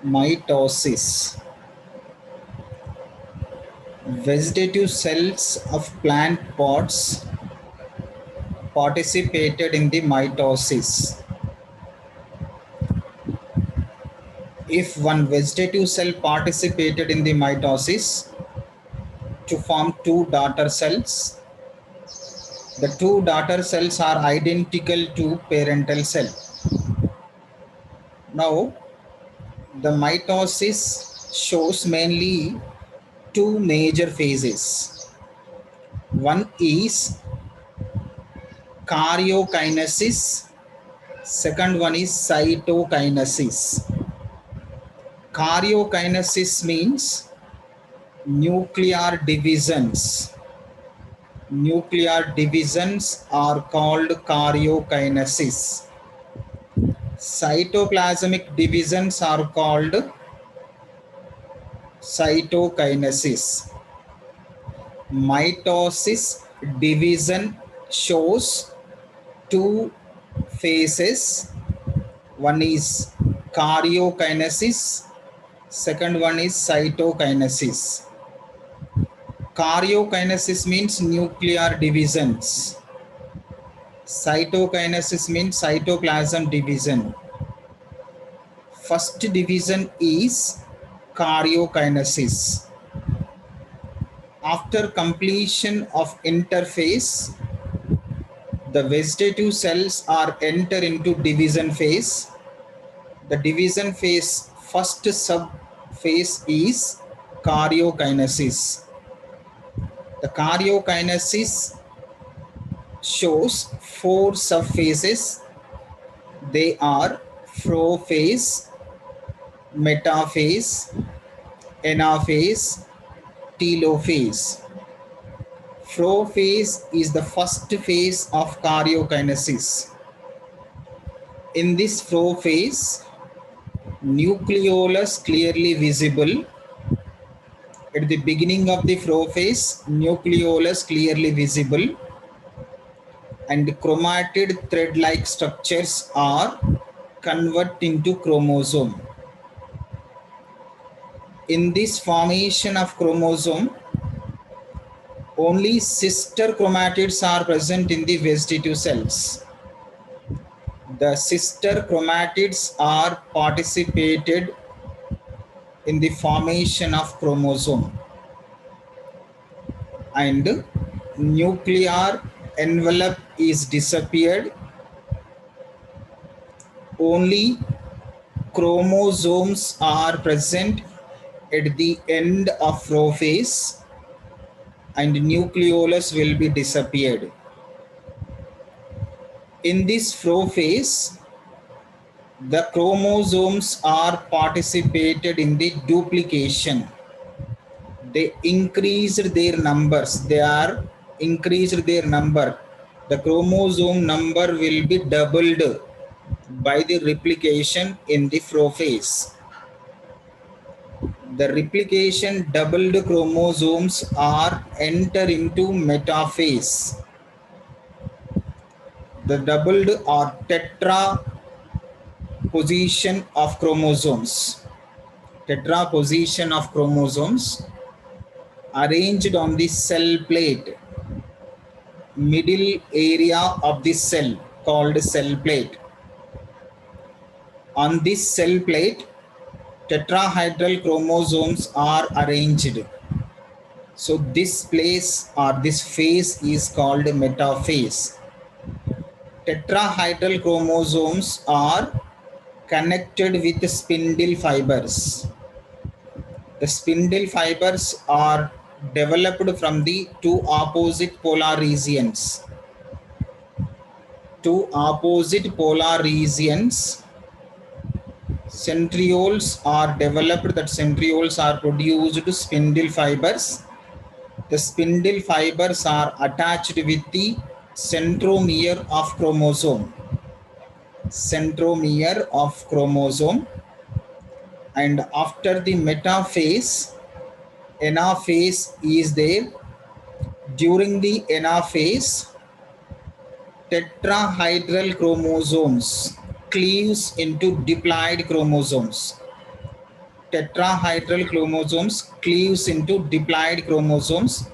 Mitosis. Vegetative cells of plant pods participated in the mitosis. If one vegetative cell participated in the mitosis to form two daughter cells, the two daughter cells are identical to parental cell. Now, the mitosis shows mainly two major phases. One is karyokinesis, second one is cytokinesis. Karyokinesis means nuclear divisions. Nuclear divisions are called karyokinesis. Cytoplasmic divisions are called cytokinesis. Mitosis division shows two phases. One is karyokinesis, second one is cytokinesis. Karyokinesis means nuclear divisions. Cytokinesis means cytoplasm division. First division is karyokinesis. After completion of interphase, the vegetative cells are enter into division phase. The division phase first subphase is karyokinesis. The karyokinesis shows four subphases. They are prophase, metaphase, anaphase, telophase. Prophase is the first phase of karyokinesis. In this prophase, nucleolus clearly visible. At the beginning of the prophase, nucleolus clearly visible, and chromatid thread-like structures are converted into chromosome. In this formation of chromosome, only sister chromatids are present in the vegetative cells. The sister chromatids are participated in the formation of chromosome, and nuclear envelope is disappeared. Only chromosomes are present at the end of prophase, and nucleolus will be disappeared. In this prophase, the chromosomes are participated in the duplication. They increased their numbers. They are increased their number. The chromosome number will be doubled by the replication in the prophase. The replication doubled chromosomes are enter into metaphase. The doubled or tetra position of chromosomes. Tetra position of chromosomes arranged on the cell plate, middle area of the cell called cell plate. On this cell plate, tetrahedral chromosomes are arranged. So this place or this phase is called metaphase. Tetrahedral chromosomes are connected with spindle fibers. The spindle fibers are developed from the two opposite polar regions. Two opposite polar regions, centrioles are developed. That centrioles are produced spindle fibers. The spindle fibers are attached with the centromere of chromosome. Centromere of chromosome. And after the metaphase, anaphase is there. During the anaphase, tetrahedral chromosomes cleaves into diploid chromosomes. tetrahedral chromosomes cleaves into diploid chromosomes.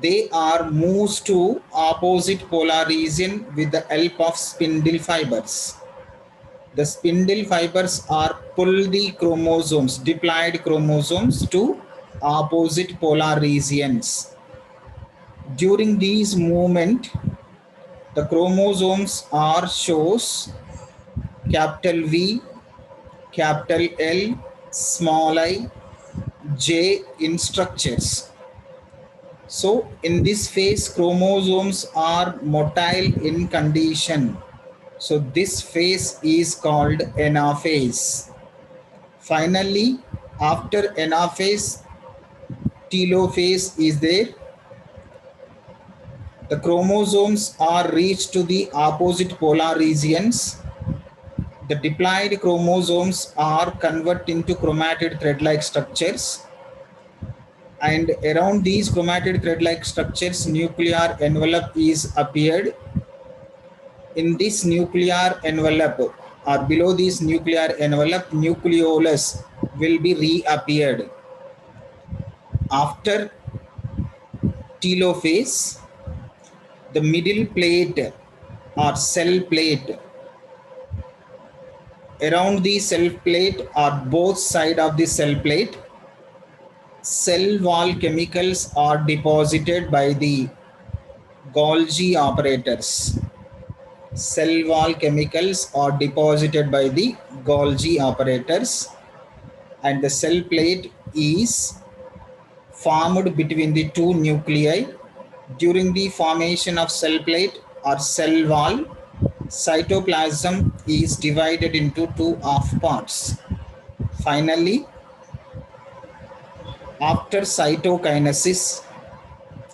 They are moved to opposite polar region with the help of spindle fibers. The spindle fibers are pull the chromosomes, diploid chromosomes, to opposite polar regions. During these movement, the chromosomes are shows capital V, capital L, small I, J in structures. So in this phase, chromosomes are motile in condition. So this phase is called anaphase. Finally, after anaphase, telophase is there. The chromosomes are reached to the opposite polar regions. The diploid chromosomes are converted into chromatid thread-like structures, and around these chromatid thread-like structures, nuclear envelope is appeared. In this nuclear envelope or below this nuclear envelope, nucleolus will be reappeared. After telophase, the middle plate or cell plate, around the cell plate or both side of the cell plate, cell wall chemicals are deposited by the Golgi operators. Cell wall chemicals are deposited by the Golgi operators, and the cell plate is formed between the two nuclei. During the formation of cell plate or cell wall, cytoplasm is divided into two half parts. Finally, after cytokinesis,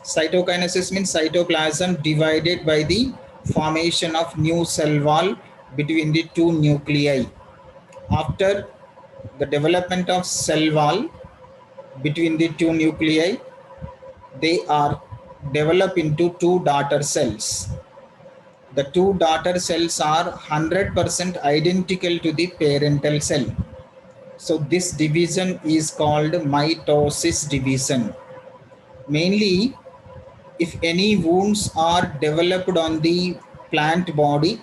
cytokinesis means cytoplasm divided by the formation of new cell wall between the two nuclei. After the development of cell wall between the two nuclei, they are developed into two daughter cells. The two daughter cells are 100% identical to the parental cell. So this division is called mitosis division. Mainly, if any wounds are developed on the plant body,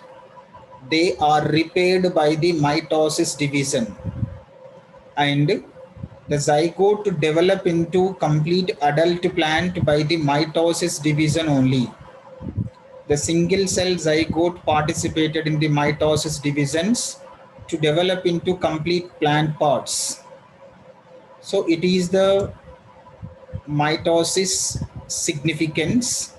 they are repaired by the mitosis division, and the zygote develop into complete adult plant by the mitosis division only. The single cell zygote participated in the mitosis divisions to develop into complete plant parts. So it is the mitosis significance.